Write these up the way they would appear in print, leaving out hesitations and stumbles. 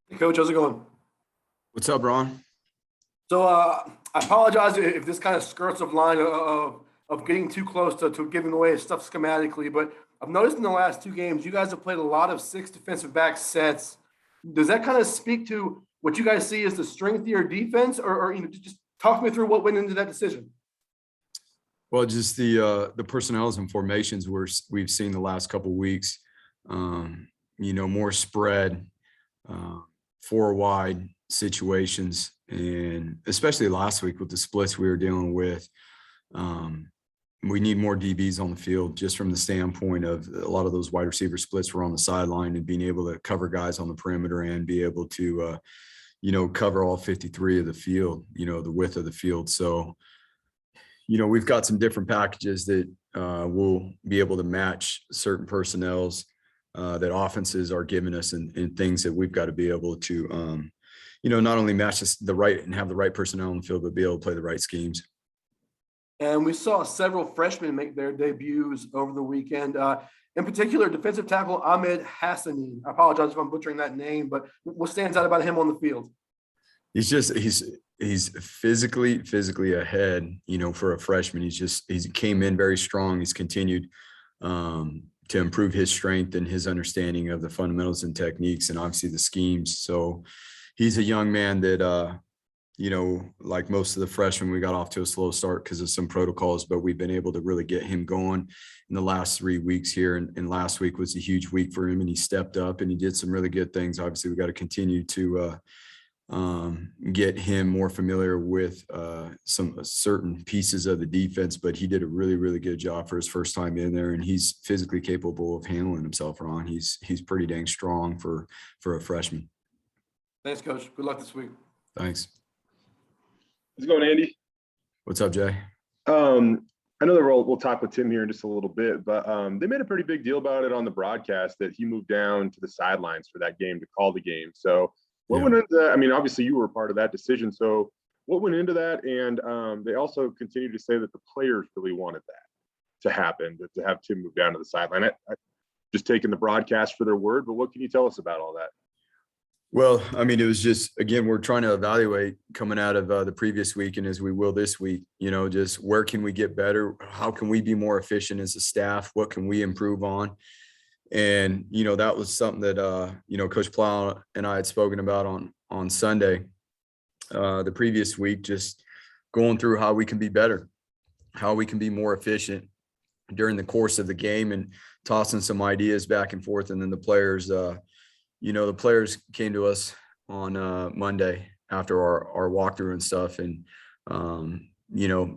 Hey, Coach, how's it going? What's up, Ron? I apologize if this kind of skirts of line of getting too close to giving away stuff schematically, but I've noticed in the last two games, you guys have played a lot of six defensive back sets. Does that kind of speak to what you guys see as the strength of your defense, or just talk me through what went into that decision? Well, just the personnels and formations we've seen the last couple of weeks. More spread, uh, four wide situations, and especially last week with the splits we were dealing with. Um, we need more DBs on the field, just from the standpoint of a lot of those wide receiver splits were on the sideline, and being able to cover guys on the perimeter and be able to cover all 53 of the field, the width of the field. So we've got some different packages that will be able to match certain personnels that offenses are giving us, and things that we've got to be able to, not only match the right and have the right personnel on the field, but be able to play the right schemes. And we saw several freshmen make their debuts over the weekend. In particular, defensive tackle Ahmed Hassani. I apologize if I'm butchering that name, but what stands out about him on the field? He's physically ahead, for a freshman. He came in very strong. He's continued to improve his strength and his understanding of the fundamentals and techniques, and obviously the schemes. So he's a young man that, like most of the freshmen, we got off to a slow start because of some protocols, but we've been able to really get him going in the last 3 weeks here. And last week was a huge week for him, and he stepped up and he did some really good things. Obviously, we got to continue to get him more familiar with some certain pieces of the defense, but he did a really, really good job for his first time in there, and he's physically capable of handling himself, Ron. He's pretty dang strong for a freshman. Thanks, Coach. Good luck this week. Thanks. How's it going, Andy? What's up, Jay? I know that we'll talk with Tim here in just a little bit, but they made a pretty big deal about it on the broadcast that he moved down to the sidelines for that game to call the game. So what went into that? I mean, obviously you were a part of that decision. So what went into that? And they also continue to say that the players really wanted that to happen, to have Tim move down to the sideline. I just taking the broadcast for their word, but what can you tell us about all that? Well, I mean, it was just, again, we're trying to evaluate coming out of the previous week, and as we will this week, just where can we get better? How can we be more efficient as a staff? What can we improve on? And, that was something that, Coach Plow and I had spoken about on Sunday, the previous week, just going through how we can be better, how we can be more efficient during the course of the game, and tossing some ideas back and forth. And then the players came to us on Monday after our walkthrough and stuff, and,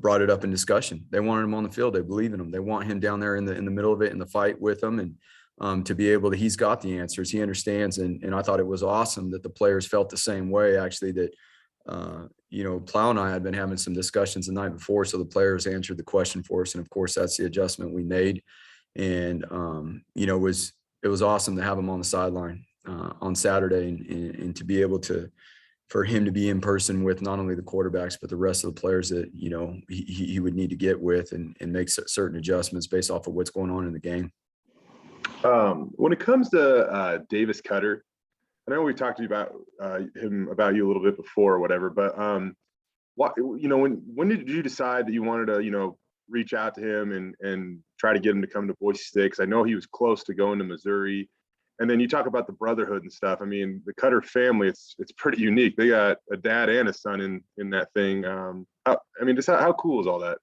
brought it up in discussion. They wanted him on the field. They believe in him. They want him down there in the middle of it, in the fight with them. And to be able to, he's got the answers. He understands. And I thought it was awesome that the players felt the same way, actually, that, Plow and I had been having some discussions the night before. So the players answered the question for us. And of course, that's the adjustment we made. And, it was awesome to have him on the sideline on Saturday, and to be able for him to be in person with not only the quarterbacks, but the rest of the players that, he would need to get with, and make certain adjustments based off of what's going on in the game. When it comes to Davis Cutter, I know we talked to you about about you a little bit before or whatever, but when did you decide that you wanted to, reach out to him and try to get him to come to Boise State? 'Cause I know he was close to going to Missouri. And then you talk about the brotherhood and stuff. I mean, the Cutter family, it's pretty unique. They got a dad and a son in that thing. How cool is all that?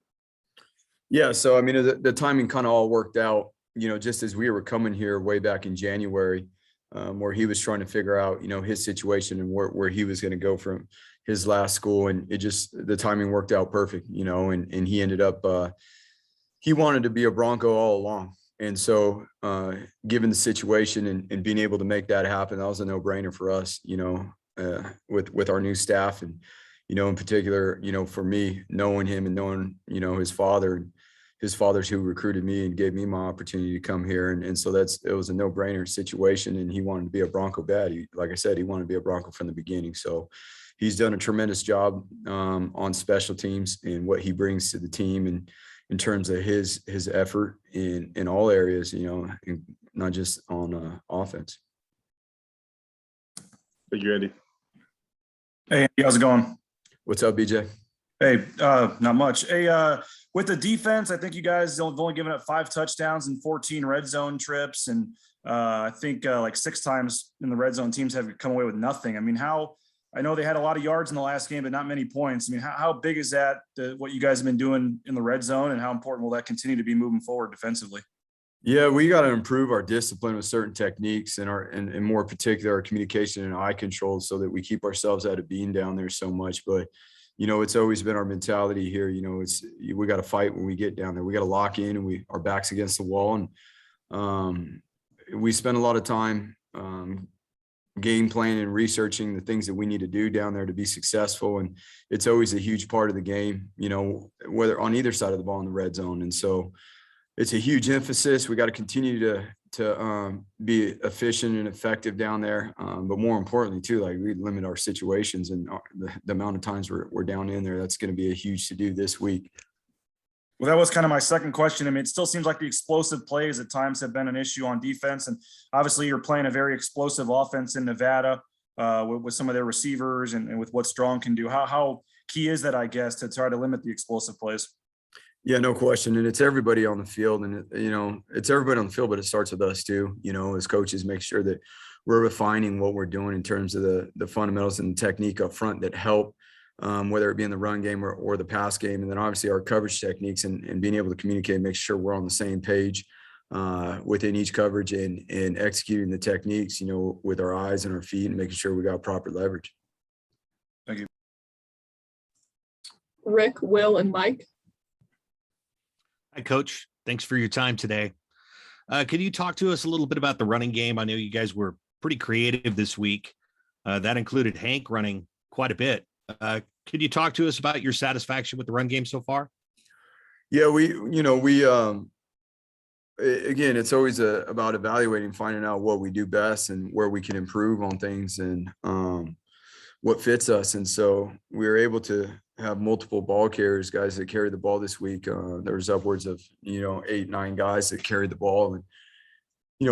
Yeah. So, I mean, the timing kind of all worked out, just as we were coming here way back in January, where he was trying to figure out, his situation and where he was going to go from his last school. And the timing worked out perfect, and he ended up, he wanted to be a Bronco all along. And so, given the situation and being able to make that happen, that was a no-brainer for us, with our new staff. And, in particular, for me, knowing him and knowing, his father's who recruited me and gave me my opportunity to come here. And so it was a no-brainer situation. And he wanted to be a Bronco bad. Like I said, he wanted to be a Bronco from the beginning. So he's done a tremendous job on special teams and what he brings to the team, and in terms of his effort in all areas, and not just on offense. Thank you, Andy. Hey, how's it going? What's up, BJ? Hey, not much. Hey, with the defense, I think you guys have only given up 5 touchdowns and 14 red zone trips. And I think like 6 times in the red zone teams have come away with nothing. I mean, I know they had a lot of yards in the last game, but not many points. I mean, how big is that, what you guys have been doing in the red zone, and how important will that continue to be moving forward defensively? Yeah, we got to improve our discipline with certain techniques and more particular our communication and eye control so that we keep ourselves out of being down there so much. But, it's always been our mentality here. We got to fight when we get down there. We got to lock in and our backs against the wall. And we spend a lot of time game planning and researching the things that we need to do down there to be successful. And it's always a huge part of the game, whether on either side of the ball in the red zone. And so it's a huge emphasis. We got to continue to be efficient and effective down there. But more importantly too, like we limit our situations and the amount of times we're down in there. That's going to be a huge to do this week. Well, that was kind of my second question. I mean, it still seems like the explosive plays at times have been an issue on defense. And obviously you're playing a very explosive offense in Nevada with some of their receivers and with what Strong can do. How key is that, I guess, to try to limit the explosive plays? Yeah, no question. And it's everybody on the field, and it's everybody on the field, but it starts with us too, as coaches, make sure that we're refining what we're doing in terms of the fundamentals and the technique up front that help, whether it be in the run game or the pass game. And then obviously our coverage techniques and being able to communicate, make sure we're on the same page within each coverage and executing the techniques, with our eyes and our feet and making sure we got proper leverage. Thank you. Rick, Will, and Mike. Hi, Coach. Thanks for your time today. Can you talk to us a little bit about the running game? I know you guys were pretty creative this week. That included Hank running quite a bit. Could you talk to us about your satisfaction with the run game so far? Yeah, again, it's always about evaluating, finding out what we do best and where we can improve on things and what fits us. And so we were able to have multiple ball carriers, guys that carried the ball this week. There was upwards of, 8, 9 guys that carried the ball. And,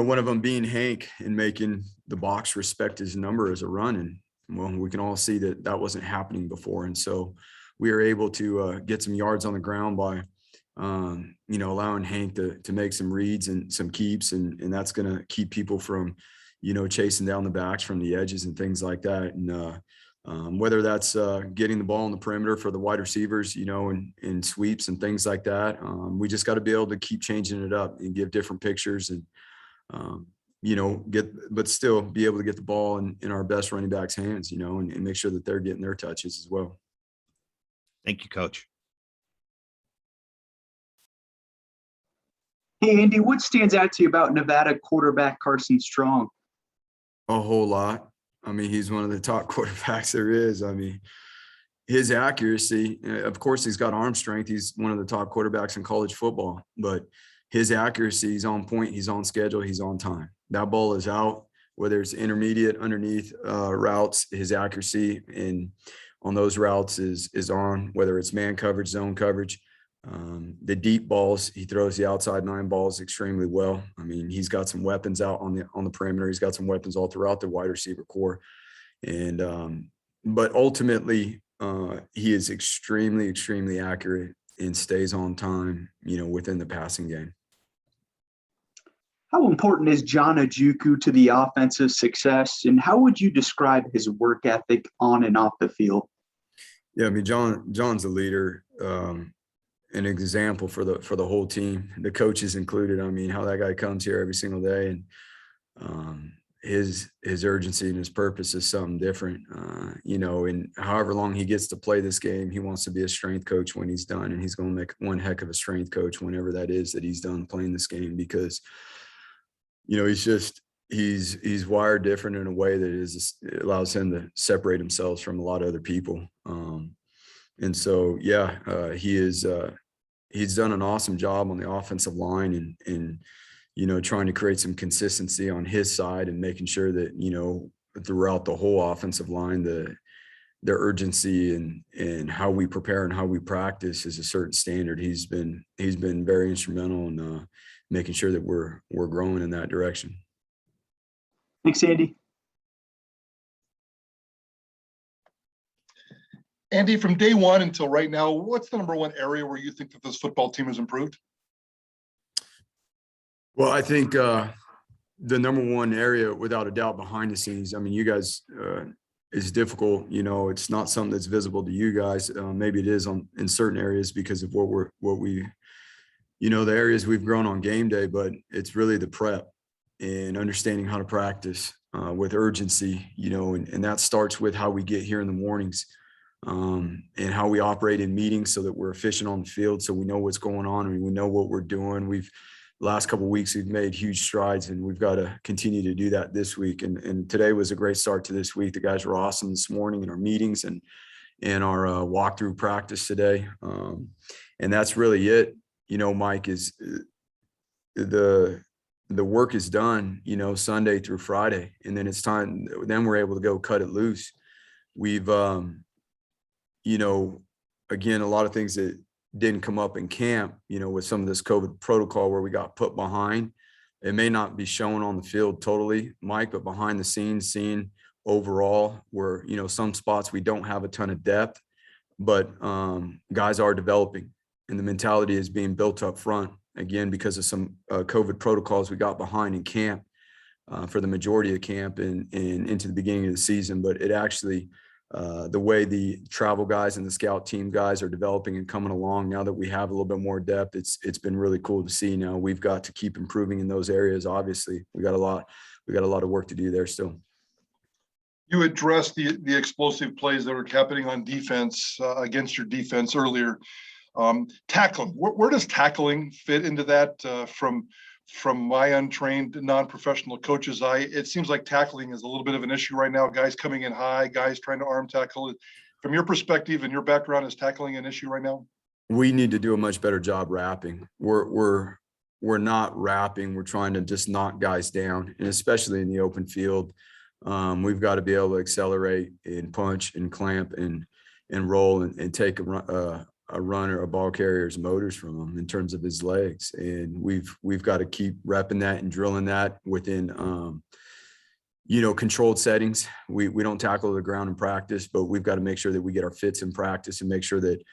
one of them being Hank and making the box respect his number as a run. And well, we can all see that wasn't happening before. And so we were able to get some yards on the ground by, allowing Hank to make some reads and some keeps. And that's going to keep people from, chasing down the backs from the edges and things like that. And, whether that's getting the ball on the perimeter for the wide receivers, and sweeps and things like that. We just got to be able to keep changing it up and give different pictures and, but still be able to get the ball in our best running backs' hands, and make sure that they're getting their touches as well. Thank you, Coach. Hey, Andy, what stands out to you about Nevada quarterback Carson Strong? A whole lot. I mean, he's one of the top quarterbacks there is. I mean, his accuracy, of course, he's got arm strength. He's one of the top quarterbacks in college football, but his accuracy, he's on point, he's on schedule, he's on time. That ball is out, whether it's intermediate, underneath routes, his accuracy on those routes is on, whether it's man coverage, zone coverage. The deep balls, he throws the outside 9 balls extremely well. I mean, he's got some weapons out on the perimeter. He's got some weapons all throughout the wide receiver core. And, but ultimately, he is extremely, extremely accurate and stays on time, within the passing game. How important is John Ojukwu to the offensive success, and how would you describe his work ethic on and off the field? Yeah, I mean, John's a leader, an example for the whole team, the coaches included. I mean, how that guy comes here every single day and his urgency and his purpose is something different, and however long he gets to play this game, he wants to be a strength coach when he's done, and he's going to make one heck of a strength coach whenever that is that he's done playing this game, because, he's wired different in a way that it allows him to separate himself from a lot of other people. And so, yeah, he's done an awesome job on the offensive line and trying to create some consistency on his side and making sure that, throughout the whole offensive line, the urgency and how we prepare and how we practice is a certain standard. He's been very instrumental in making sure that we're growing in that direction. Thanks, Andy. Andy, from day one until right now, what's the number one area where you think that this football team has improved? Well, I think the number one area, without a doubt, behind the scenes. I mean, you guys, is difficult. You know, it's not something that's visible to you guys. Maybe it is in certain areas because of what we, you know, the areas we've grown on game day. But it's really the prep and understanding how to practice with urgency. You know, and that starts with how we get here in the mornings. And how we operate in meetings so that we're efficient on the field, so we know what's going on and we know what we're doing. Last couple of weeks we've made huge strides, and we've got to continue to do that this week. And today was a great start to this week. The guys were awesome this morning in our meetings and our walkthrough practice today. And that's really it. You know, Mike, is the work is done, you know, Sunday through Friday, and then it's time. Then we're able to go cut it loose. We've you know, again, a lot of things that didn't come up in camp, you know, with some of this COVID protocol where we got put behind. It may not be shown on the field totally, Mike, but behind the scenes, seeing overall where, you know, some spots we don't have a ton of depth, but guys are developing and the mentality is being built up front, again, because of some COVID protocols we got behind in camp for the majority of camp and into the beginning of the season. But it actually, the way the travel guys and the scout team guys are developing and coming along now that we have a little bit more depth, it's been really cool to see. Now we've got to keep improving in those areas. Obviously, we got a lot of work to do there still. You addressed the explosive plays that were happening on defense against your defense earlier. Tackling, where does tackling fit into that? From my untrained non-professional coach's eye, it seems like tackling is a little bit of an issue right now. Guys coming in high, guys trying to arm tackle. From your perspective and your background, is tackling an issue right now? We need to do a much better job wrapping. We're not wrapping. We're trying to just knock guys down, and especially in the open field, we've got to be able to accelerate and punch and clamp and roll and take a runner, a ball carrier's motors from him in terms of his legs. And we've got to keep repping that and drilling that within, you know, controlled settings. We don't tackle the ground in practice, but we've got to make sure that we get our fits in practice and make sure that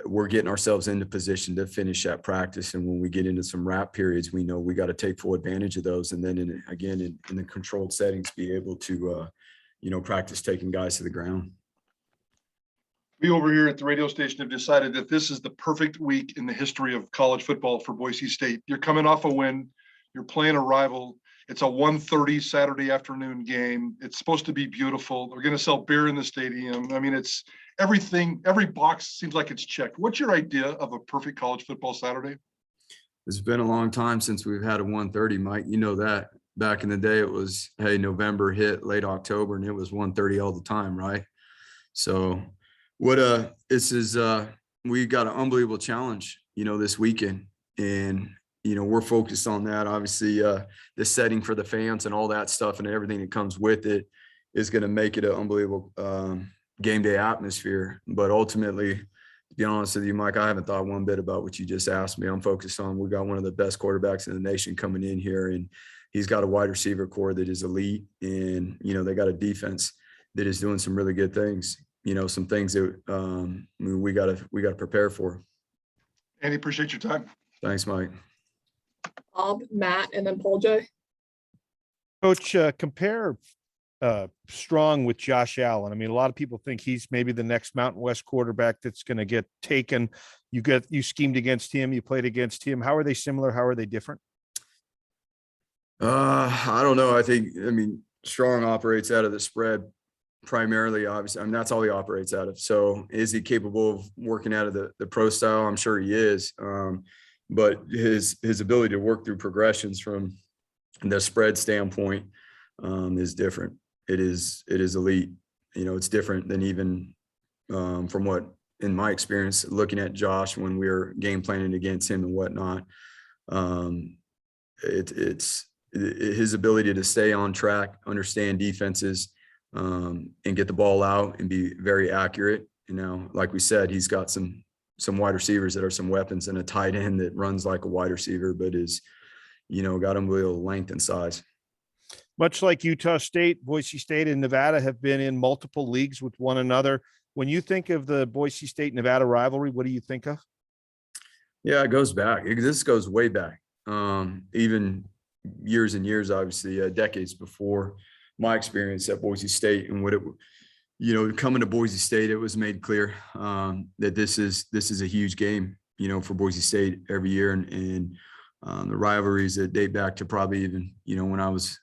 we're getting ourselves into position to finish that practice. And when we get into some wrap periods, we know we got to take full advantage of those. And then in the controlled settings, be able to, you know, practice taking guys to the ground. We over here at the radio station have decided that this is the perfect week in the history of college football for Boise State. You're coming off a win. You're playing a rival. It's a 1:30 Saturday afternoon game. It's supposed to be beautiful. They're going to sell beer in the stadium. I mean, it's everything. Every box seems like it's checked. What's your idea of a perfect college football Saturday? It's been a long time since we've had a 1:30, Mike. You know that. Back in the day, it was, hey, November hit late October, and it was 1:30 all the time, right? So this is we got an unbelievable challenge, you know, this weekend, and you know we're focused on that. Obviously, the setting for the fans and all that stuff and everything that comes with it is going to make it an unbelievable game day atmosphere. But ultimately, to be honest with you, Mike, I haven't thought one bit about what you just asked me. I'm focused on we got one of the best quarterbacks in the nation coming in here, and he's got a wide receiver core that is elite, and you know they got a defense that is doing some really good things. You know, some things that we gotta prepare for. Andy, appreciate your time. Thanks, Mike. Bob, Matt, and then Paul J. Coach, compare Strong with Josh Allen. I mean, a lot of people think he's maybe the next Mountain West quarterback that's going to get taken. You schemed against him. You played against him. How are they similar? How are they different? I don't know. I mean, Strong operates out of the spread primarily, obviously. I mean, that's all he operates out of. So is he capable of working out of the pro style? I'm sure he is. But his ability to work through progressions from the spread standpoint is different. It is elite. You know, it's different than even from what, in my experience, looking at Josh when we were game planning against him and whatnot. It's his ability to stay on track, understand defenses, and get the ball out and be very accurate. You know, like we said, he's got some wide receivers that are some weapons, and a tight end that runs like a wide receiver, but is, you know, got unbelievable length and size. Much like Utah State, Boise State, and Nevada have been in multiple leagues with one another. When you think of the Boise State Nevada rivalry, what do you think of? Yeah, it goes back. This goes way back. Even years and years, obviously, decades before my experience at Boise State and what it, coming to Boise State, it was made clear that this is a huge game, for Boise State every year, and the rivalries that date back to probably even, when I was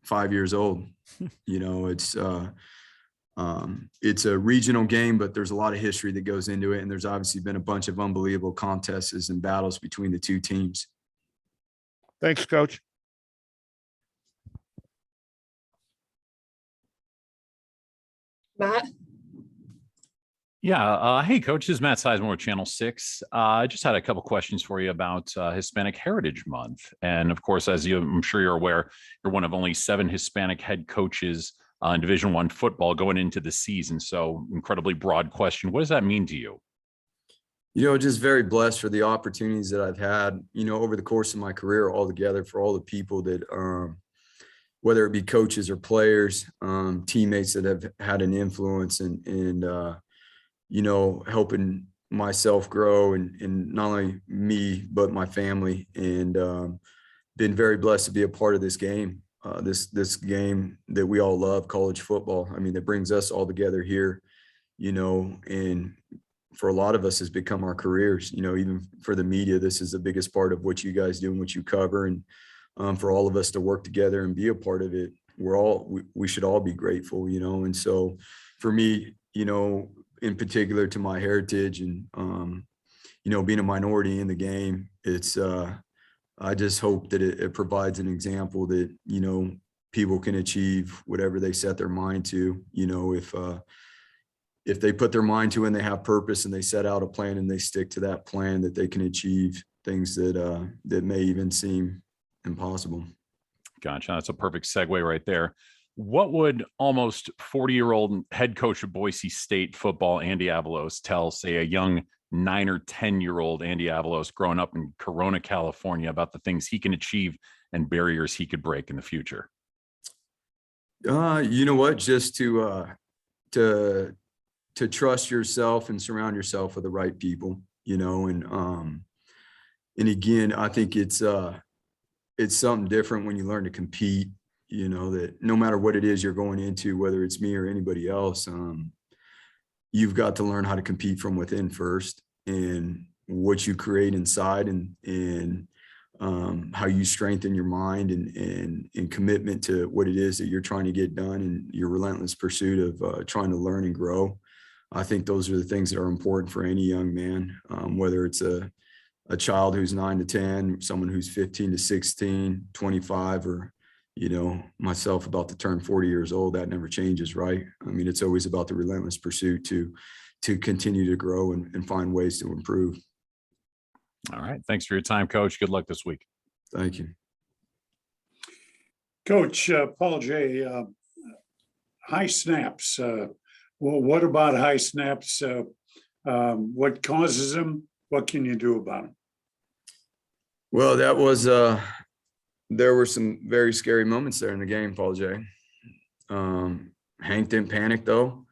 5 years old. It's a regional game, but there's a lot of history that goes into it, and there's obviously been a bunch of unbelievable contests and battles between the two teams. Thanks, Coach. Matt? Yeah. Hey, Coach. This is Matt Sizemore with Channel 6. I just had a couple questions for you about Hispanic Heritage Month. And of course, I'm sure you're aware, you're one of only 7 Hispanic head coaches in Division I football going into the season. So incredibly broad question. What does that mean to you? Just very blessed for the opportunities that I've had, over the course of my career altogether, for all the people that, whether it be coaches or players, teammates that have had an influence and helping myself grow and not only me, but my family, and been very blessed to be a part of this game, this game that we all love, college football. I mean, that brings us all together here, and for a lot of us has become our careers, even for the media, this is the biggest part of what you guys do and what you cover. And for all of us to work together and be a part of it, we should all be grateful, and so for me, in particular to my heritage and, being a minority in the game, it's, I just hope that it provides an example that, people can achieve whatever they set their mind to, if they put their mind to it and they have purpose and they set out a plan and they stick to that plan, that they can achieve things that may even seem impossible. Gotcha. That's a perfect segue right there. What would almost 40-year-old head coach of Boise State football, Andy Avalos, tell, say, a young 9 or 10-year-old Andy Avalos growing up in Corona, California, about the things he can achieve and barriers he could break in the future? You know what? Just to trust yourself and surround yourself with the right people, and again, I think it's something different when you learn to compete, that no matter what it is you're going into, whether it's me or anybody else, you've got to learn how to compete from within first, and what you create inside, and how you strengthen your mind and commitment to what it is that you're trying to get done, and your relentless pursuit of trying to learn and grow. I think those are the things that are important for any young man, whether it's a child who's 9 to 10, someone who's 15 to 16, 25, or, myself about to turn 40 years old. That never changes, right? I mean, it's always about the relentless pursuit to continue to grow and find ways to improve. All right. Thanks for your time, Coach. Good luck this week. Thank you. Coach, Paul J., high snaps. Well, what about high snaps? What causes them? What can you do about them? Well, that was, there were some very scary moments there in the game, Paul J. Hank didn't panic though.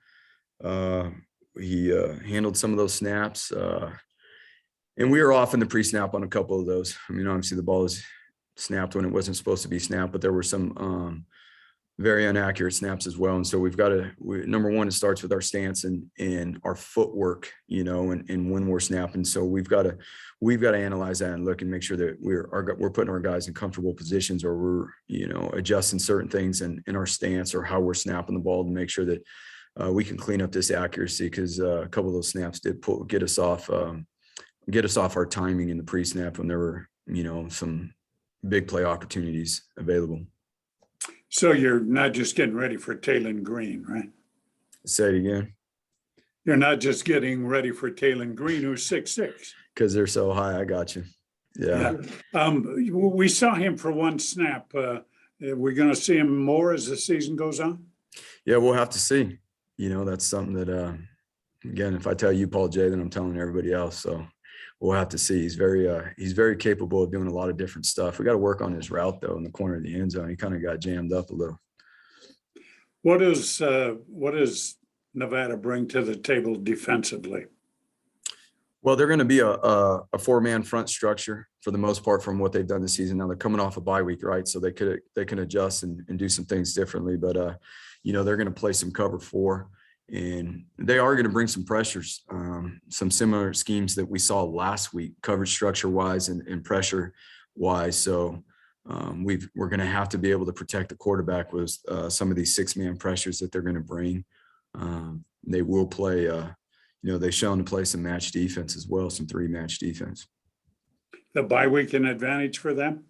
He handled some of those snaps. And we were off in the pre-snap on a couple of those. I mean, obviously the ball was snapped when it wasn't supposed to be snapped, but there were some very inaccurate snaps as well. And so we've got to, number one, it starts with our stance and our footwork, and when we're snapping. So we've got to analyze that and look and make sure that we're putting our guys in comfortable positions, or we're, adjusting certain things in our stance or how we're snapping the ball to make sure that we can clean up this accuracy. Cause a couple of those snaps did get us off our timing in the pre-snap when there were, some big play opportunities available. So you're not just getting ready for Taylon Green, right? Say it again. You're not just getting ready for Taylon Green, who's 6'6". Because they're so high. I got you. Yeah. We saw him for one snap. We're going to see him more as the season goes on? Yeah, we'll have to see. That's something that, again, if I tell you, Paul J., then I'm telling everybody else. So we'll have to see. He's very capable of doing a lot of different stuff. We got to work on his route though, in the corner of the end zone. He kind of got jammed up a little. What is Nevada bring to the table defensively? Well, they're going to be a four-man front structure for the most part from what they've done this season. Now they're coming off a bye week, right? So they can adjust and do some things differently. But they're going to play some cover four, and they are going to bring some pressures, some similar schemes that we saw last week, coverage structure wise and pressure wise. So we're going to have to be able to protect the quarterback with some of these 6-man pressures that they're going to bring. They will play. They've shown to play some match defense as well, some 3-match defense. The bye week an advantage for them?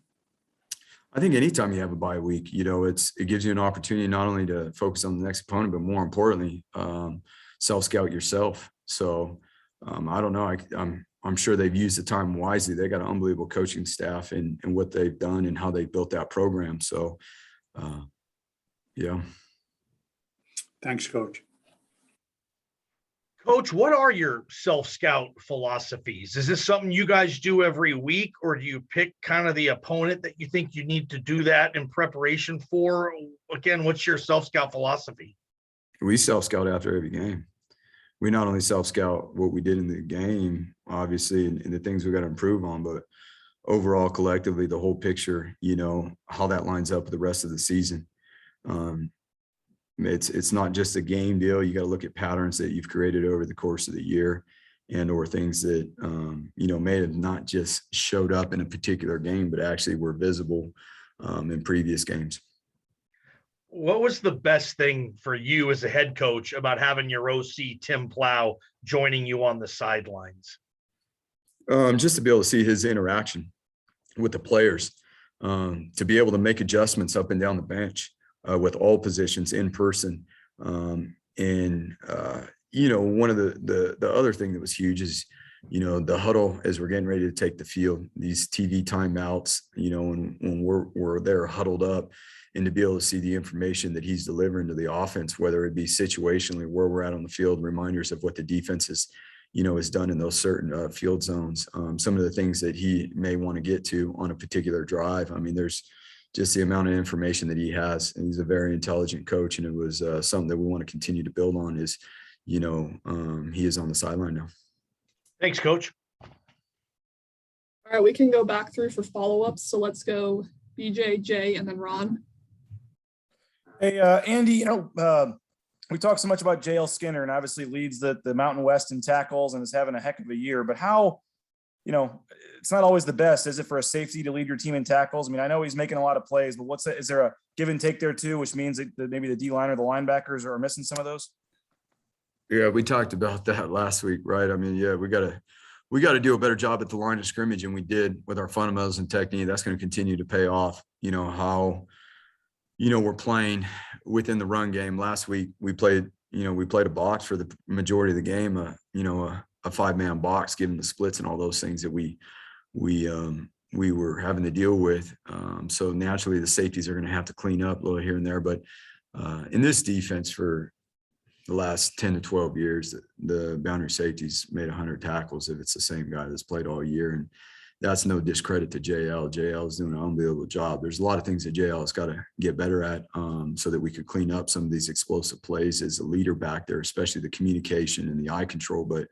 I think anytime you have a bye week, it gives you an opportunity not only to focus on the next opponent, but more importantly, self-scout yourself. So I don't know. I'm sure they've used the time wisely. They got an unbelievable coaching staff and what they've done and how they built that program. So, yeah. Thanks, Coach. Coach, what are your self-scout philosophies? Is this something you guys do every week, or do you pick kind of the opponent that you think you need to do that in preparation for? Again, what's your self-scout philosophy? We self-scout after every game. We not only self-scout what we did in the game, obviously, and the things we got to improve on, but overall, collectively, the whole picture, how that lines up with the rest of the season. It's not just a game deal. You got to look at patterns that you've created over the course of the year and or things that, may have not just showed up in a particular game, but actually were visible in previous games. What was the best thing for you as a head coach about having your OC, Tim Plow, joining you on the sidelines? Just to be able to see his interaction with the players, to be able to make adjustments up and down the bench. With all positions in person. One of the other thing that was huge is, the huddle as we're getting ready to take the field, these TV timeouts, when we're there huddled up, and to be able to see the information that he's delivering to the offense, whether it be situationally where we're at on the field, reminders of what the defense is, has done in those certain field zones, some of the things that he may want to get to on a particular drive. I mean, there's just the amount of information that he has, and he's a very intelligent coach. And it was something that we want to continue to build on is, he is on the sideline now. Thanks, Coach. All right, we can go back through for follow-ups. So let's go BJ, Jay, and then Ron. Hey, Andy, we talk so much about JL Skinner, and obviously leads the Mountain West in tackles and is having a heck of a year, but how, it's not always the best, is it, for a safety to lead your team in tackles? I mean, I know he's making a lot of plays, but is there a give and take there too, which means that maybe the D-line or the linebackers are missing some of those? Yeah, we talked about that last week, right? I mean, yeah, we got to do a better job at the line of scrimmage, and we did with our fundamentals and technique. That's going to continue to pay off. How, we're playing within the run game. Last week we played a box for the majority of the game, a 5-man box, given the splits and all those things that we were having to deal with. So naturally the safeties are going to have to clean up a little here and there. But in this defense for the last 10 to 12 years, the boundary safeties made 100 tackles if it's the same guy that's played all year. And that's no discredit to JL. JL is doing an unbelievable job. There's a lot of things that JL has got to get better at, so that we could clean up some of these explosive plays as a leader back there, especially the communication and the eye control. But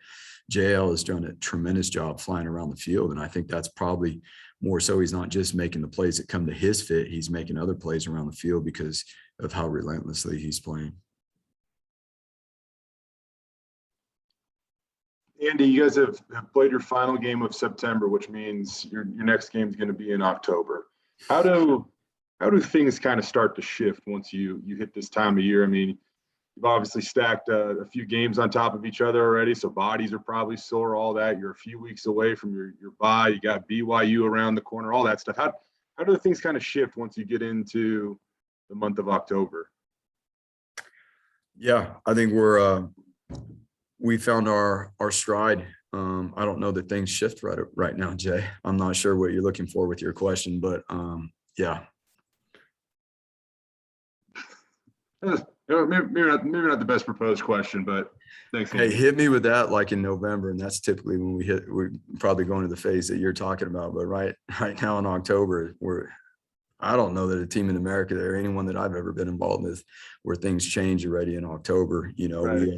JL has done a tremendous job flying around the field. And I think that's probably more so he's not just making the plays that come to his fit. He's making other plays around the field because of how relentlessly he's playing. Andy, you guys have played your final game of September, which means your next game is going to be in October. How do things kind of start to shift once you hit this time of year? I mean, you've obviously stacked a few games on top of each other already, so bodies are probably sore, all that. You're a few weeks away from your bye. You got BYU around the corner, all that stuff. How do things kind of shift once you get into the month of October? Yeah, I think we found our stride. I don't know that things shift right now, Jay. I'm not sure what you're looking for with your question, but yeah. Maybe not the best proposed question, but thanks. Hey, hit me with that like in November, and that's typically when we're probably going to the phase that you're talking about. But right now in October, I don't know that a team in America or anyone that I've ever been involved with where things change already in October. You know, Right.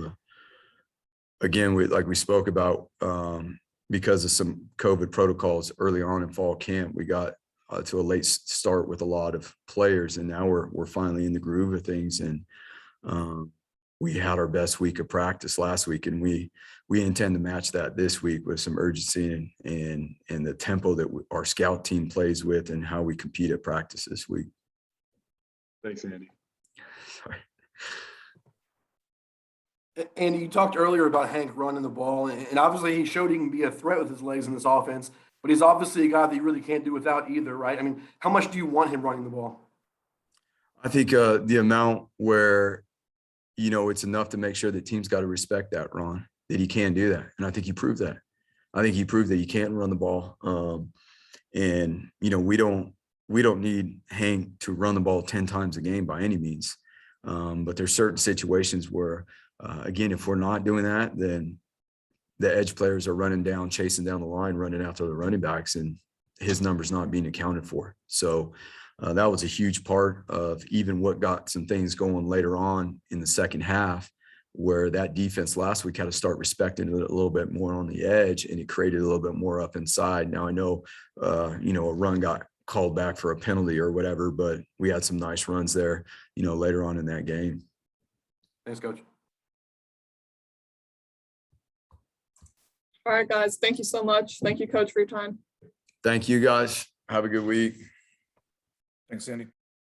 we like we spoke about, because of some COVID protocols early on in fall camp, we got to a late start with a lot of players, and now we're finally in the groove of things. And we had our best week of practice last week, and we intend to match that this week with some urgency and the tempo that our scout team plays with and how we compete at practice this week. Thanks, Andy. Sorry. Andy, you talked earlier about Hank running the ball, and obviously he showed he can be a threat with his legs in this offense, but he's obviously a guy that you really can't do without either, right? I mean, how much do you want him running the ball? I think the amount where, you know, it's enough to make sure that teams got to respect that, Ron, that he can do that. And I think he proved that. I think he proved that he can run the ball. And, you know, we don't need Hank to run the ball 10 times a game by any means. But there's certain situations where, again, if we're not doing that, then the edge players are running down, chasing down the line, running after the running backs, and his numbers not being accounted for. So that was a huge part of even what got some things going later on in the second half, where that defense last week had to start respecting it a little bit more on the edge, and it created a little bit more up inside. Now I know, you know, a run got called back for a penalty or whatever, but we had some nice runs there, you know, later on in that game. Thanks, Coach. All right, guys. Thank you so much. Thank you, Coach, for your time. Thank you, guys. Have a good week. Thanks, Andy.